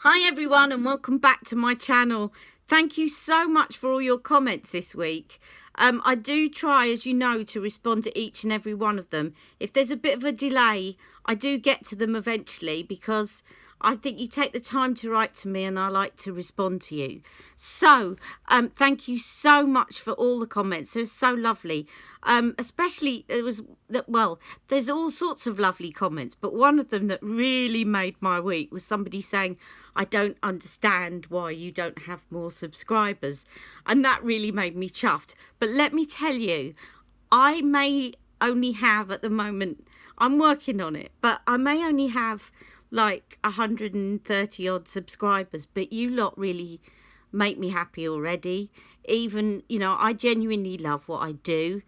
Hi everyone and welcome back to my channel. Thank you so much for all your comments this week. I do try, as you know, to respond to each and every one of them. If there's a bit of a delay, I do get to them eventually because I think you take the time to write to me and I like to respond to you. So thank you so much for all the comments. It was so lovely. Especially there's all sorts of lovely comments, but one of them that really made my week was somebody saying, I don't understand why you don't have more subscribers. And that really made me chuffed. But let me tell you, I may only have at the moment, I'm working on it, but I may only have like 130 odd subscribers, but you lot really make me happy already. Even, you know, I genuinely love what I do.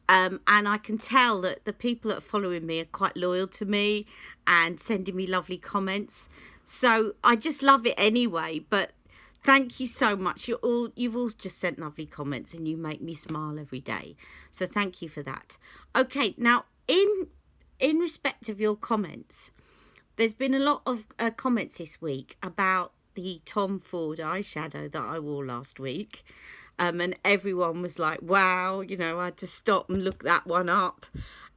And I can tell that the people that are following me are quite loyal to me and sending me lovely comments. So I just love it anyway. But thank you so much. You've all just sent lovely comments and you make me smile every day. So thank you for that. Okay, now in respect of your comments, there's been a lot of comments this week about the Tom Ford eyeshadow that I wore last week. And everyone was like, wow, you know, I had to stop and look that one up.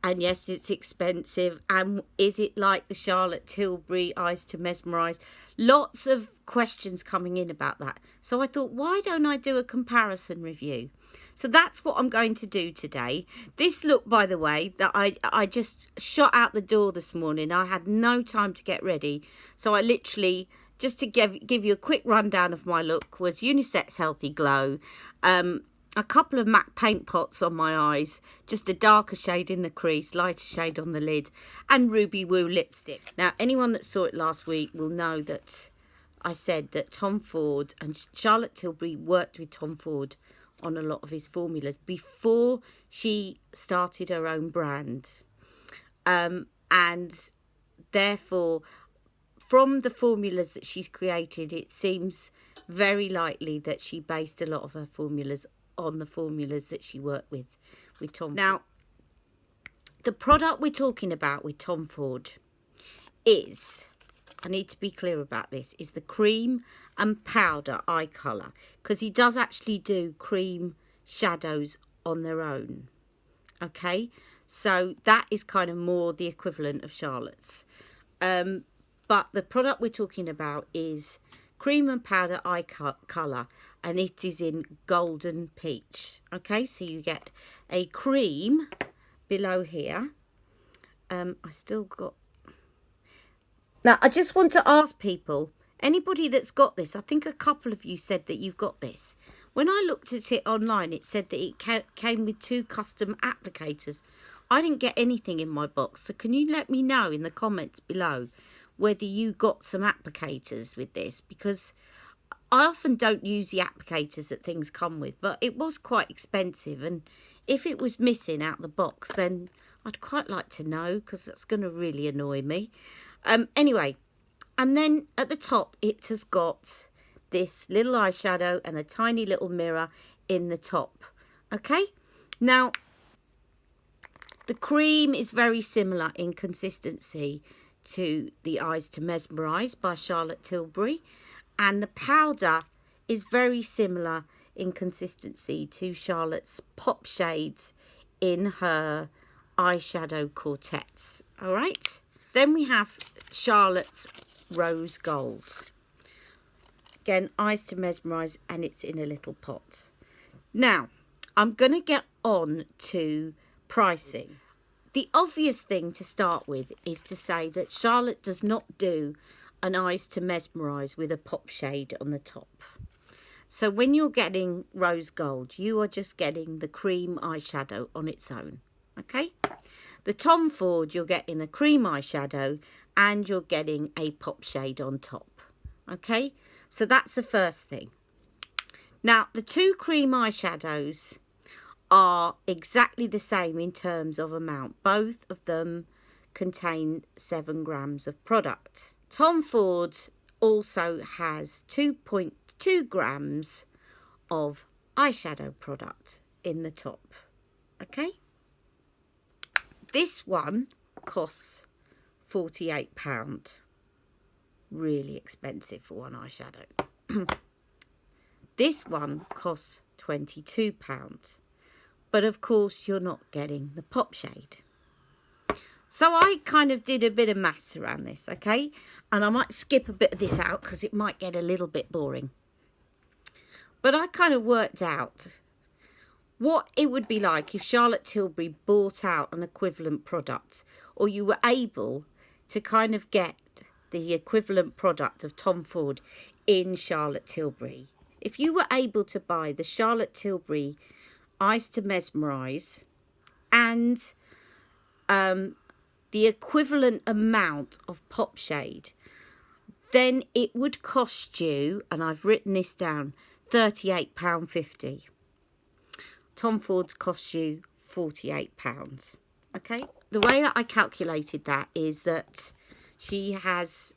And yes, it's expensive. And is it like the Charlotte Tilbury Eyes to Mesmerise? Lots of questions coming in about that. So I thought, why don't I do a comparison review? So that's what I'm going to do today. This look, by the way, that I just shot out the door this morning. I had no time to get ready. So I literally, just to give you a quick rundown of my look, was unisex healthy glow, a couple of MAC paint pots on my eyes, just a darker shade in the crease, lighter shade on the lid, and Ruby Woo lipstick. Now, anyone that saw it last week will know that I said that Tom Ford and Charlotte Tilbury worked with Tom Ford on a lot of his formulas before she started her own brand. And therefore, from the formulas that she's created, it seems very likely that she based a lot of her formulas on the formulas that she worked with Tom Ford. Now, the product we're talking about with Tom Ford is, I need to be clear about this, is the cream and powder eye colour, because he does actually do cream shadows on their own. Okay, so that is kind of more the equivalent of Charlotte's. But the product we're talking about is cream and powder eye colour, and it is in golden peach. Okay, so you get a cream below here. I still got... Now, I just want to ask people, anybody that's got this, I think a couple of you said that you've got this. When I looked at it online, it said that it came with 2 custom applicators. I didn't get anything in my box, so can you let me know in the comments below whether you got some applicators with this? Because I often don't use the applicators that things come with, but it was quite expensive, and if it was missing out the box, then I'd quite like to know, because that's going to really annoy me. Anyway, and then at the top it has got this little eyeshadow and a tiny little mirror in the top. Okay, now the cream is very similar in consistency to the Eyes to Mesmerise by Charlotte Tilbury, and the powder is very similar in consistency to Charlotte's pop shades in her eyeshadow quartets. All right, then we have Charlotte's Rose Gold. Again, Eyes to Mesmerise, and it's in a little pot. Now, I'm going to get on to pricing. The obvious thing to start with is to say that Charlotte does not do an Eyes to Mesmerise with a pop shade on the top. So when you're getting Rose Gold, you are just getting the cream eyeshadow on its own. Okay? The Tom Ford, you're getting a cream eyeshadow and you're getting a pop shade on top. Okay? So that's the first thing. Now, the 2 cream eyeshadows are exactly the same in terms of amount. Both of them contain 7 grams of product. Tom Ford also has 2.2 grams of eyeshadow product in the top. Okay? This one costs £48. really expensive for one eyeshadow. This one costs £22. But of course you're not getting the pop shade. So I kind of did a bit of maths around this, okay? And I might skip a bit of this out because it might get a little bit boring. But I kind of worked out what it would be like if Charlotte Tilbury bought out an equivalent product, or you were able to kind of get the equivalent product of Tom Ford in Charlotte Tilbury. If you were able to buy the Charlotte Tilbury Eyes to Mesmerise and the equivalent amount of pop shade, then it would cost you, and I've written this down, £38.50. Tom Ford's cost you £48. Okay, the way that I calculated that is that she has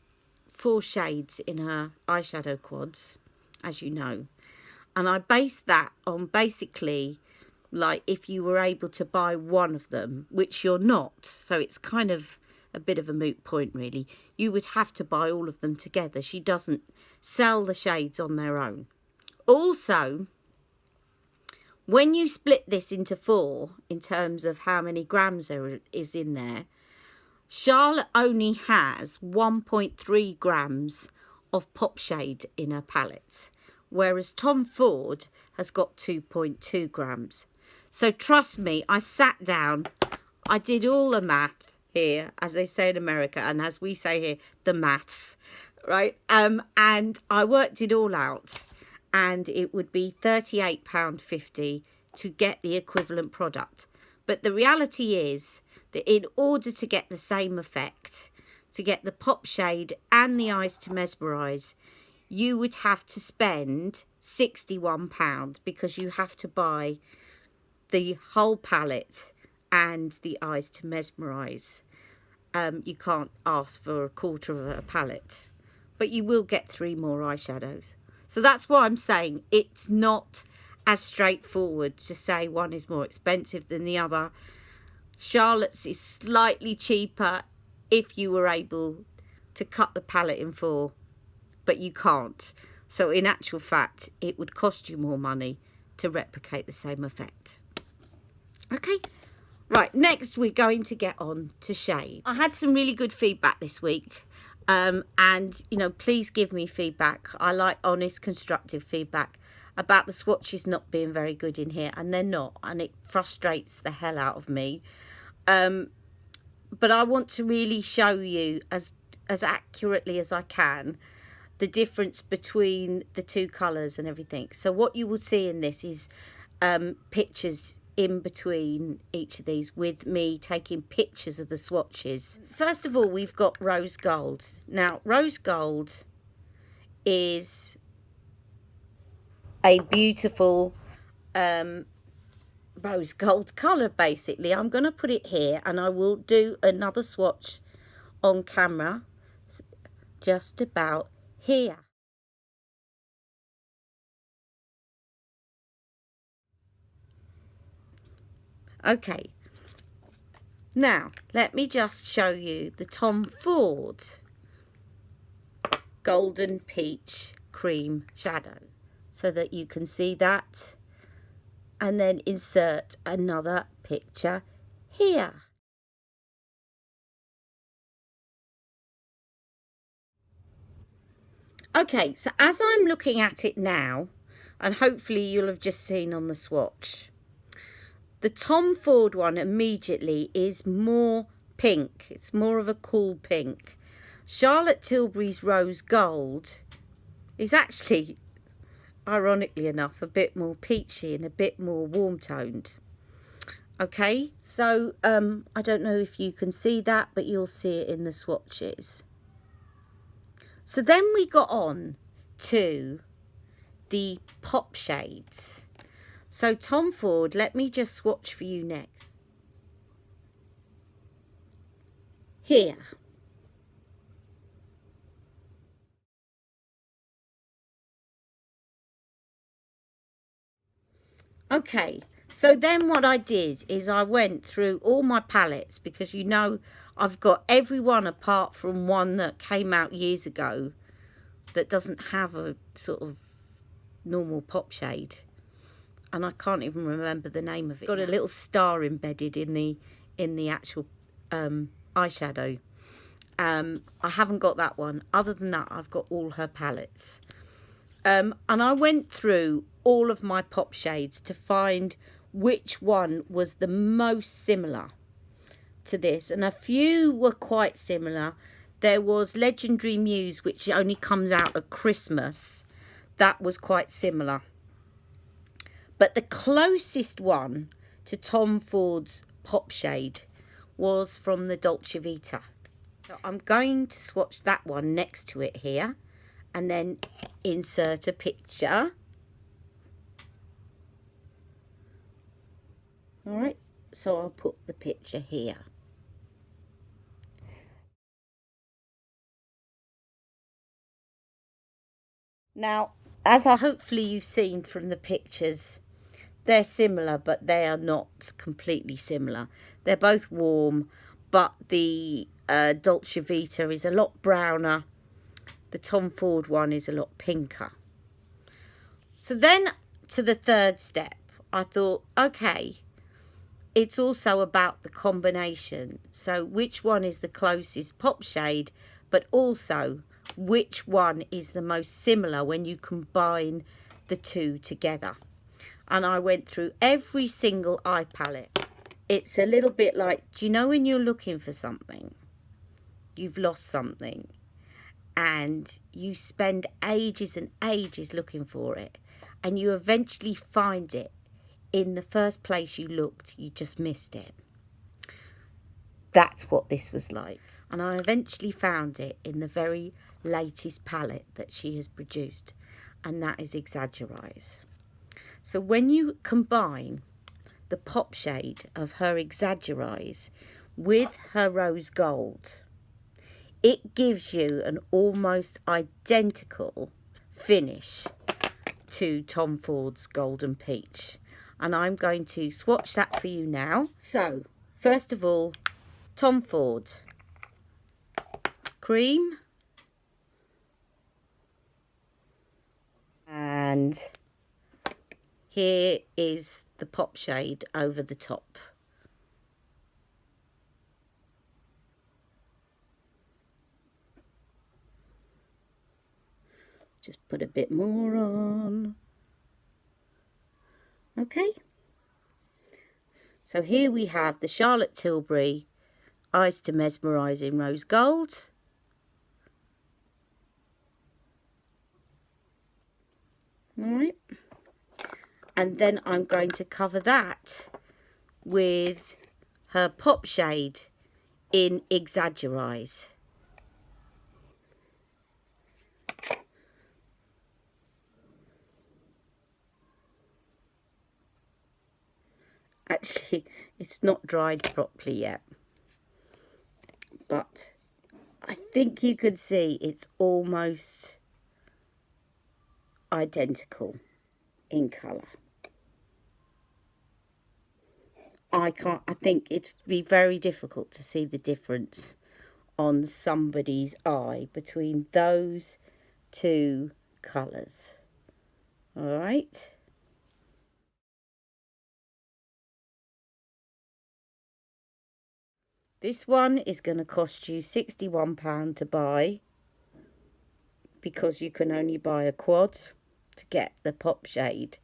4 shades in her eyeshadow quads, as you know, and I based that on basically like if you were able to buy one of them, which you're not, so it's kind of a bit of a moot point really. You would have to buy all of them together. She doesn't sell the shades on their own. Also, when you split this into 4 in terms of how many grams there is in there, Charlotte only has 1.3 grams of pop shade in her palette, whereas Tom Ford has got 2.2 grams. So trust me, I sat down, I did all the math here, as they say in America, and as we say here, the maths, right? And I worked it all out, and it would be £38.50 to get the equivalent product. But the reality is that in order to get the same effect, to get the pop shade and the Eyes to Mesmerise, you would have to spend £61 because you have to buy the whole palette and the Eyes to Mesmerise. You can't ask for a quarter of a palette, but you will get 3 more eyeshadows. So that's why I'm saying it's not as straightforward to say one is more expensive than the other. Charlotte's is slightly cheaper if you were able to cut the palette in 4, but you can't. So in actual fact, it would cost you more money to replicate the same effect. Okay, right, next we're going to get on to shade. I had some really good feedback this week, and, you know, please give me feedback. I like honest, constructive feedback about the swatches not being very good in here, and they're not, and it frustrates the hell out of me. But I want to really show you as accurately as I can the difference between the 2 colours and everything. So what you will see in this is pictures in between each of these with me taking pictures of the swatches. First of all, we've got rose gold. Now, rose gold is a beautiful rose gold colour, basically. I'm going to put it here, and I will do another swatch on camera just about here. Okay, now let me just show you the Tom Ford Golden Peach Cream Shadow so that you can see that, and then insert another picture here. Okay, so as I'm looking at it now, and hopefully you'll have just seen on the swatch, the Tom Ford one immediately is more pink. It's more of a cool pink. Charlotte Tilbury's Rose Gold is actually, ironically enough, a bit more peachy and a bit more warm-toned. Okay, so I don't know if you can see that, but you'll see it in the swatches. So then we got on to the pop shades. So Tom Ford, let me just swatch for you next. Here. Okay, so then what I did is I went through all my palettes, because you know I've got every one apart from one that came out years ago that doesn't have a sort of normal pop shade. And I can't even remember the name of it. Got a little star embedded in the actual eyeshadow. I haven't got that one. Other than that, I've got all her palettes. And I went through all of my pop shades to find which one was the most similar to this. And a few were quite similar. There was Legendary Muse, which only comes out at Christmas. That was quite similar. But the closest one to Tom Ford's pop shade was from the Dolce Vita. So I'm going to swatch that one next to it here and then insert a picture. All right, so I'll put the picture here. Now, as hopefully you've seen from the pictures, they're similar, but they are not completely similar. They're both warm, but the Dolce Vita is a lot browner. The Tom Ford one is a lot pinker. So then to the third step, I thought, okay, it's also about the combination. So which one is the closest pop shade, but also which one is the most similar when you combine the two together. And I went through every single eye palette. It's a little bit like, do you know when you're looking for something, you've lost something, and you spend ages and ages looking for it, and you eventually find it in the first place you looked, you just missed it. That's what this was like. And I eventually found it in the very latest palette that she has produced, and that is Exaggerise. So when you combine the pop shade of her Exaggerise with her rose gold, it gives you an almost identical finish to Tom Ford's Golden Peach. And I'm going to swatch that for you now. So, first of all, Tom Ford cream. And here is the pop shade over the top. Just put a bit more on. Okay. So here we have the Charlotte Tilbury Eyes to Mesmerise in Rose Gold. Alright. And then I'm going to cover that with her pop shade in Exaggerise. Actually, it's not dried properly yet, but I think you could see it's almost identical in colour. I think it'd be very difficult to see the difference on somebody's eye between those two colours. All right. This one is going to cost you £61 to buy, because you can only buy a quad to get the pop shade.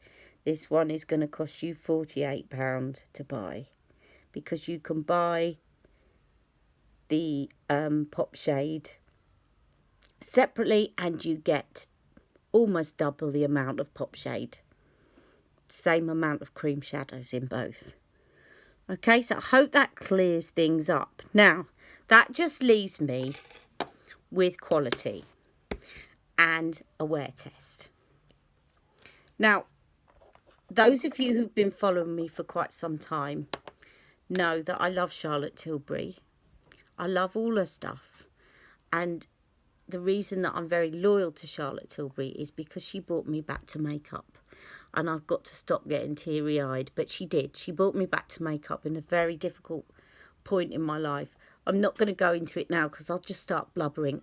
This one is going to cost you £48 to buy, because you can buy the pop shade separately and you get almost double the amount of pop shade. Same amount of cream shadows in both. Okay, so I hope that clears things up. Now, that just leaves me with quality and a wear test. Now, those of you who've been following me for quite some time know that I love Charlotte Tilbury. I love all her stuff. And the reason that I'm very loyal to Charlotte Tilbury is because she brought me back to makeup. And I've got to stop getting teary-eyed, but she did. She brought me back to makeup in a very difficult point in my life I'm not going to go into it now because I'll just start blubbering.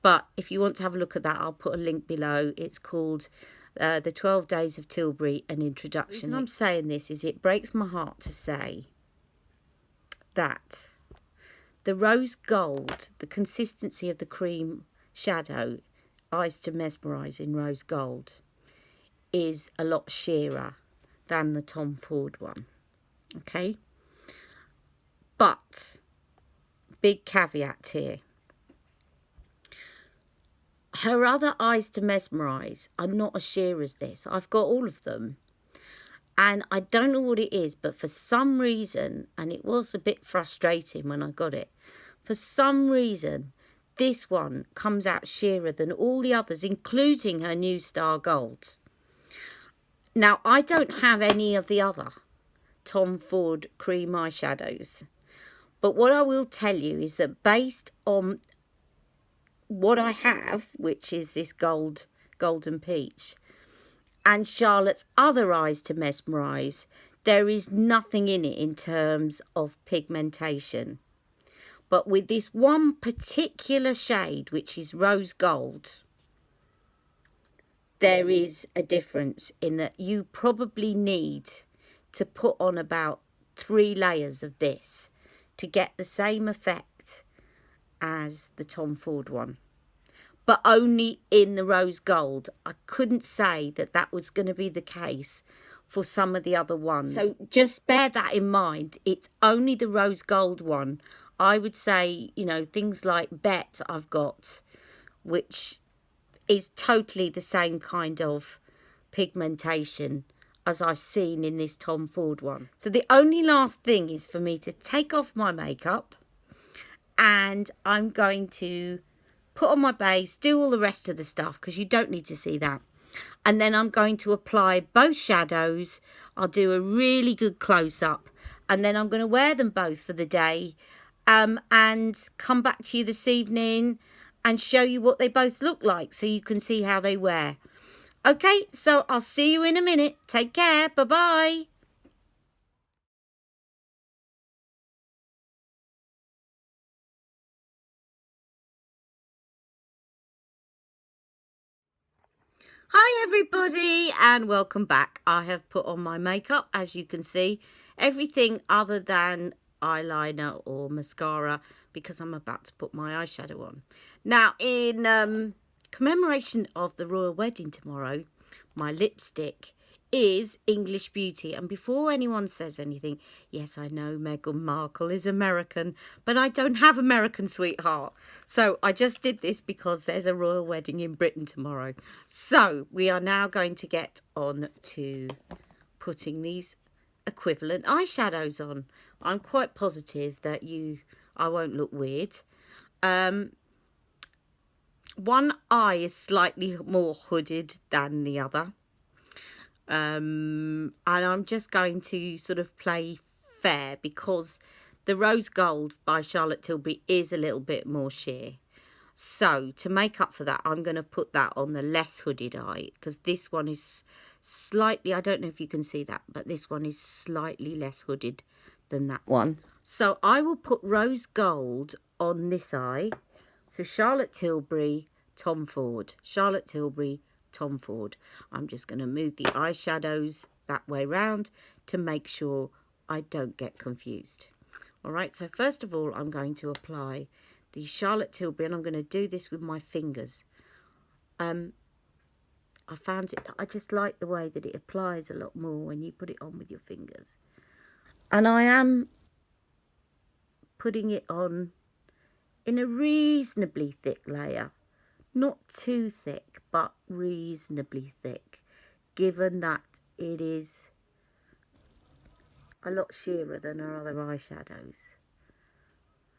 But if you want to have a look at that, I'll put a link below. It's called The 12 Days of Tilbury, an Introduction. The reason I'm saying this is it breaks my heart to say that the rose gold, the consistency of the cream shadow, Eyes to Mesmerise in rose gold, is a lot sheerer than the Tom Ford one. Okay? But, big caveat here. Her other Eyes to Mesmerise are not as sheer as this. I've got all of them. And I don't know what it is, but for some reason, and it was a bit frustrating when I got it, for some reason, this one comes out sheerer than all the others, including her New Star Gold. Now, I don't have any of the other Tom Ford cream eyeshadows. But what I will tell you is that based on what I have, which is this golden peach, and Charlotte's other Eyes to Mesmerise, there is nothing in it in terms of pigmentation. But with this one particular shade, which is rose gold, there is a difference in that you probably need to put on about 3 layers of this to get the same effect as the Tom Ford one, but only in the rose gold. I couldn't say that that was going to be the case for some of the other ones. So just bear that in mind. It's only the rose gold one. I would say, you know, things like Bet I've got, which is totally the same kind of pigmentation as I've seen in this Tom Ford one. So the only last thing is for me to take off my makeup, and I'm going to put on my base, do all the rest of the stuff because you don't need to see that. And then I'm going to apply both shadows. I'll do a really good close-up, and then I'm going to wear them both for the day, and come back to you this evening and show you what they both look like so you can see how they wear. Okay, so I'll see you in a minute. Take care. Bye-bye. Hi everybody, and welcome back. I have put on my makeup, as you can see, everything other than eyeliner or mascara, because I'm about to put my eyeshadow on. Now, in commemoration of the royal wedding tomorrow, my lipstick is English Beauty. And before anyone says anything, yes, I know Meghan Markle is American, but I don't have American, sweetheart. So I just did this because there's a royal wedding in Britain tomorrow. So we are now going to get on to putting these equivalent eyeshadows on. I'm quite positive that I won't look weird. One eye is slightly more hooded than the other. And I'm just going to sort of play fair because the Rose Gold by Charlotte Tilbury is a little bit more sheer. So to make up for that, I'm going to put that on the less hooded eye, because this one is slightly, I don't know if you can see that, but this one is slightly less hooded than that one. So I will put Rose Gold on this eye. So Charlotte Tilbury, Tom Ford. Charlotte Tilbury, Tom Ford. I'm just going to move the eyeshadows that way round to make sure I don't get confused. All right, so first of all, I'm going to apply the Charlotte Tilbury, and I'm going to do this with my fingers. I found it, I just like the way that it applies a lot more when you put it on with your fingers. And I am putting it on in a reasonably thick layer. Not too thick, but reasonably thick, given that it is a lot sheerer than our other eyeshadows.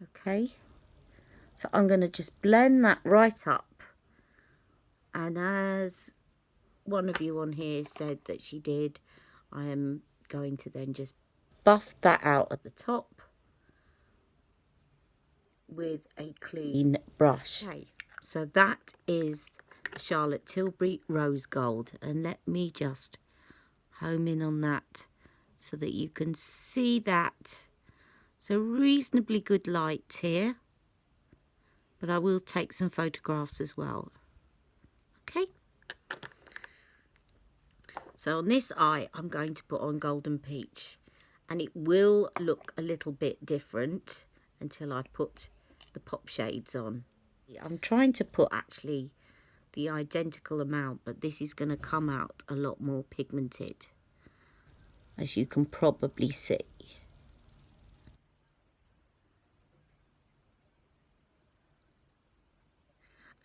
Okay, so I'm going to just blend that right up. And as one of you on here said that she did, I am going to then just buff that out at the top with a clean brush. Okay. So that is Charlotte Tilbury Rose Gold. And let me just home in on that so that you can see that So reasonably good light here, but I will take some photographs as well. Okay. So on this eye, I'm going to put on Golden Peach, and it will look a little bit different until I put the pop shades on. I'm trying to put actually the identical amount, but this is going to come out a lot more pigmented, as you can probably see.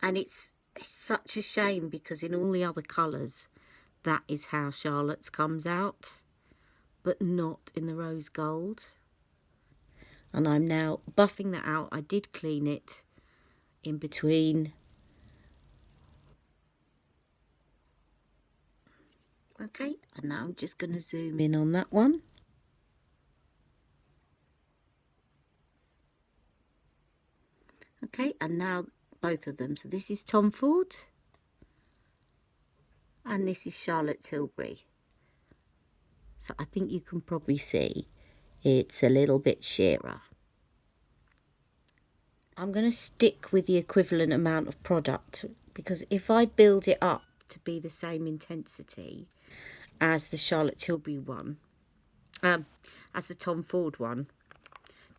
And it's such a shame because in all the other colours, that is how Charlotte's comes out, but not in the rose gold. And I'm now buffing that out. I did clean it in between. Okay, and now I'm just going to zoom in on that one. Okay, and now both of them. So this is Tom Ford and this is Charlotte Tilbury. So I think you can probably see it's a little bit sheerer. I'm going to stick with the equivalent amount of product, because if I build it up to be the same intensity as the Charlotte Tilbury one, as the Tom Ford one,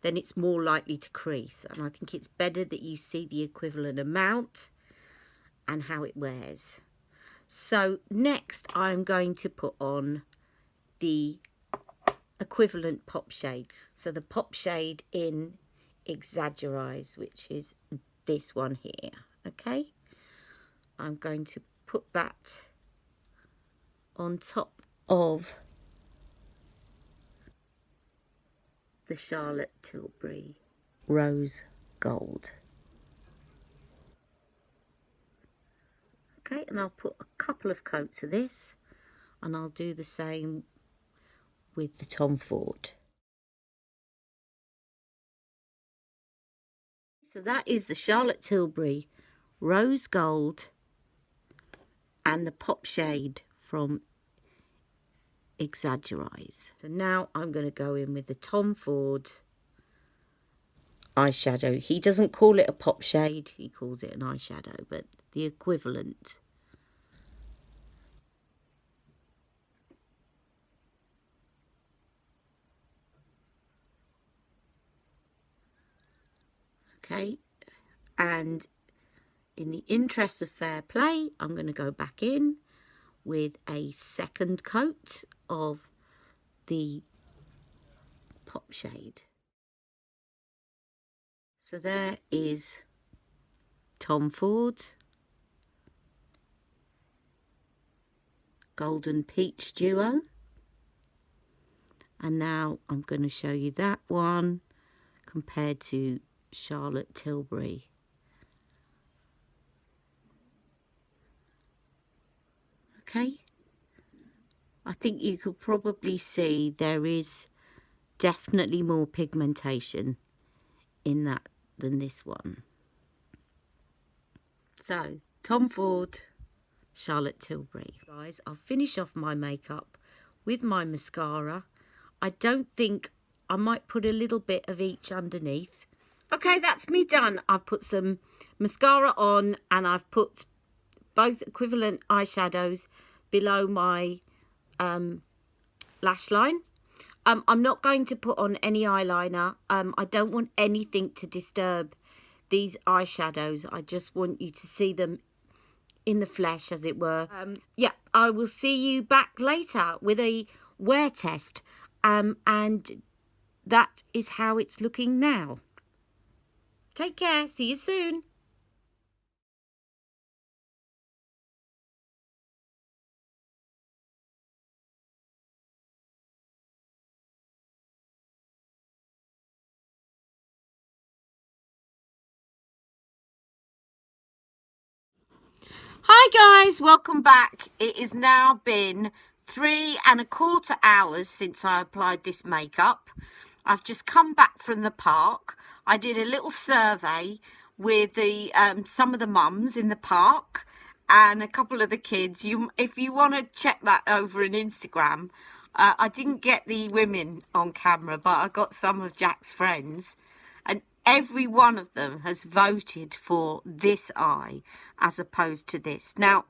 then it's more likely to crease. And I think it's better that you see the equivalent amount and how it wears. So next I'm going to put on the equivalent pop shades. So the pop shade in Exaggerise, which is this one here. Okay, I'm going to put that on top of the Charlotte Tilbury Rose Gold. Okay, and I'll put a couple of coats of this, and I'll do the same with the Tom Ford. So that is the Charlotte Tilbury Rose Gold and the pop shade from Exaggerise. So now I'm going to go in with the Tom Ford eyeshadow. He doesn't call it a pop shade, he calls it an eyeshadow, but the equivalent. Okay, and in the interest of fair play, I'm going to go back in with a second coat of the pop shade. So there is Tom Ford, Golden Peach Duo, and now I'm going to show you that one compared to Charlotte Tilbury. Okay, I think you could probably see there is definitely more pigmentation in that than this one. So Tom Ford, Charlotte Tilbury. Guys, I'll finish off my makeup with my mascara. I don't think, I might put a little bit of each underneath. Okay, that's me done. I've put some mascara on and I've put both equivalent eyeshadows below my lash line. I'm not going to put on any eyeliner. I don't want anything to disturb these eyeshadows. I just want you to see them in the flesh, as it were. Yeah, I will see you back later with a wear test. And that is how it's looking now. Take care. See you soon. Hi guys, welcome back. It has now been 3¼ hours since I applied this makeup. I've just come back from the park. I did a little survey with the some of the mums in the park and a couple of the kids. If you want to check that over on Instagram, I didn't get the women on camera, but I got some of Jack's friends, and every one of them has voted for this eye as opposed to this. Now,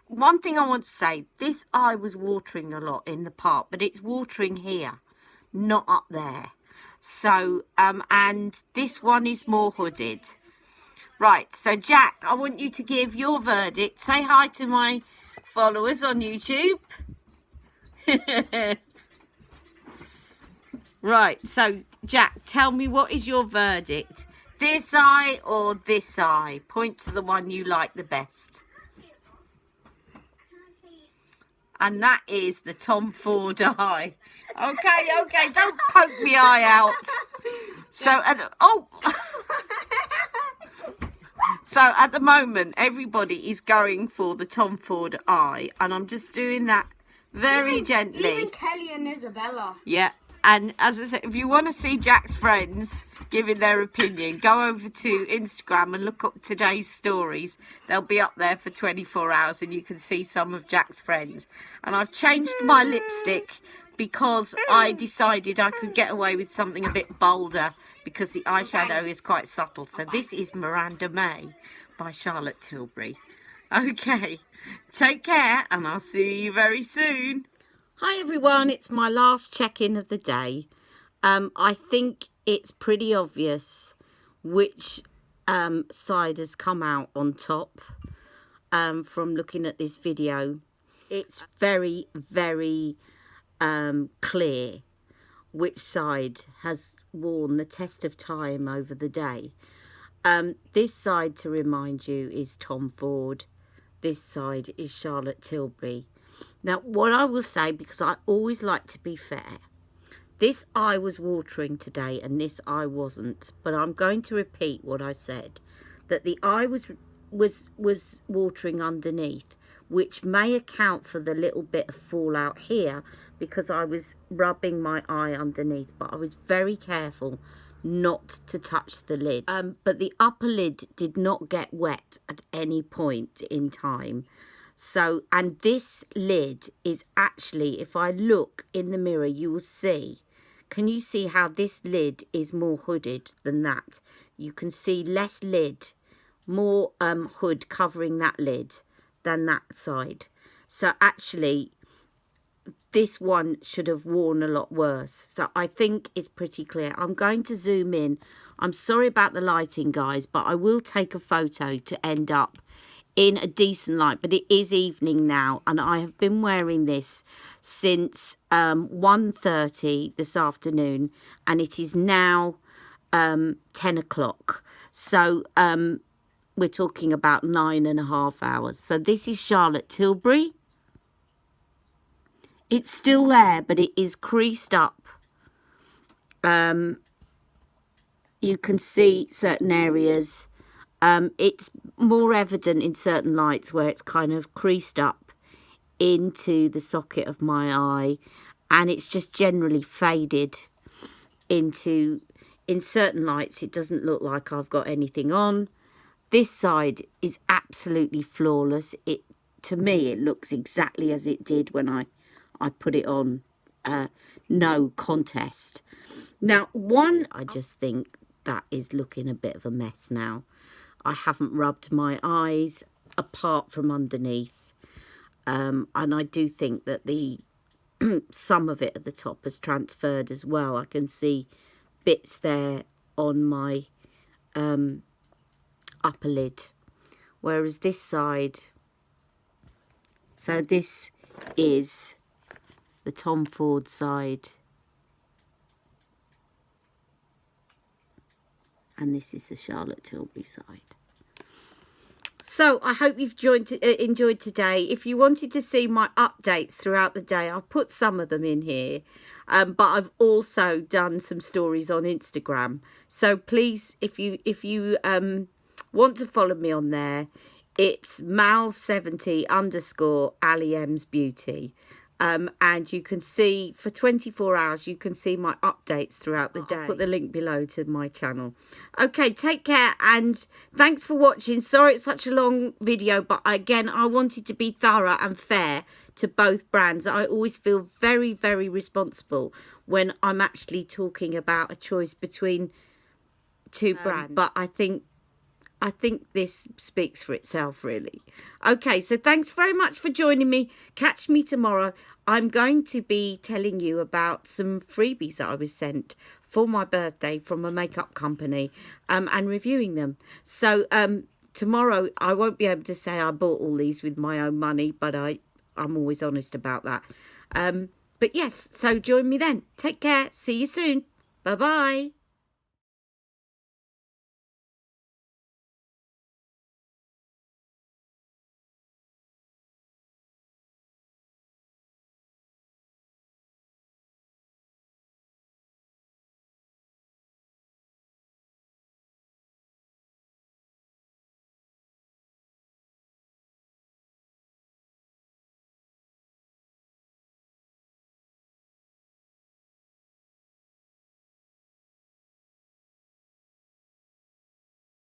one thing I want to say, this eye was watering a lot in the part, but it's watering here, not up there. So, and this one is more hooded. Right, so Jack, I want you to give your verdict. Say hi to my followers on YouTube. Right, so Jack, tell me, what is your verdict? This eye or this eye? Point to the one you like the best. And that is the Tom Ford eye. Okay, don't poke me eye out. So, so at the moment, everybody is going for the Tom Ford eye, and I'm just doing that very gently. Even Kelly and Isabella. Yeah, and as I said, if you want to see Jack's friends giving their opinion, go over to Instagram and look up today's stories. They'll be up there for 24 hours, and you can see some of Jack's friends. And I've changed my lipstick because I decided I could get away with something a bit bolder, because the eyeshadow is quite subtle. So this is Miranda May by Charlotte Tilbury. Okay, take care, and I'll see you very soon. Hi everyone, it's my last check-in of the day. I think it's pretty obvious which side has come out on top from looking at this video. It's very, very clear which side has worn the test of time over the day. This side, to remind you, is Tom Ford. This side is Charlotte Tilbury. Now, what I will say, because I always like to be fair, this eye was watering today and this eye wasn't. But I'm going to repeat what I said, that the eye was watering underneath, which may account for the little bit of fallout here, because I was rubbing my eye underneath, but I was very careful not to touch the lid. But the upper lid did not get wet at any point in time. So, and this lid is actually, if I look in the mirror, you will see, can you see how this lid is more hooded than that? You can see less lid, more hood covering that lid than that side. So actually, this one should have worn a lot worse. So I think it's pretty clear. I'm going to zoom in. I'm sorry about the lighting, guys, but I will take a photo to end up in a decent light. But it is evening now, and I have been wearing this since 1:30 this afternoon, and it is now 10 o'clock. So we're talking about 9.5 hours. So this is Charlotte Tilbury. It's still there, but it is creased up. You can see certain areas. It's more evident in certain lights where it's kind of creased up into the socket of my eye, and it's just generally faded into, in certain lights it doesn't look like I've got anything on. This side is absolutely flawless. It, to me, it looks exactly as it did when I put it on, no contest. Now, I just think that is looking a bit of a mess now. I haven't rubbed my eyes apart from underneath, and I do think that the some of it at the top has transferred as well. I can see bits there on my upper lid, whereas this side, so this is the Tom Ford side, and this is the Charlotte Tilbury side. So I hope you've enjoyed today. If you wanted to see my updates throughout the day, I've put some of them in here, but I've also done some stories on Instagram. So please, if you want to follow me on there, it's Mal70_Ali M's Beauty. and you can see for 24 hours, you can see my updates throughout the day. I'll put the link below to my channel. Okay, take care and thanks for watching. Sorry it's such a long video, but again, I wanted to be thorough and fair to both brands. I always feel very, very responsible when I'm actually talking about a choice between two brands. But I think this speaks for itself, really. Okay, so thanks very much for joining me. Catch me tomorrow. I'm going to be telling you about some freebies that I was sent for my birthday from a makeup company and reviewing them. So tomorrow I won't be able to say I bought all these with my own money, but I'm always honest about that. But yes, so join me then. Take care. See you soon. Bye-bye.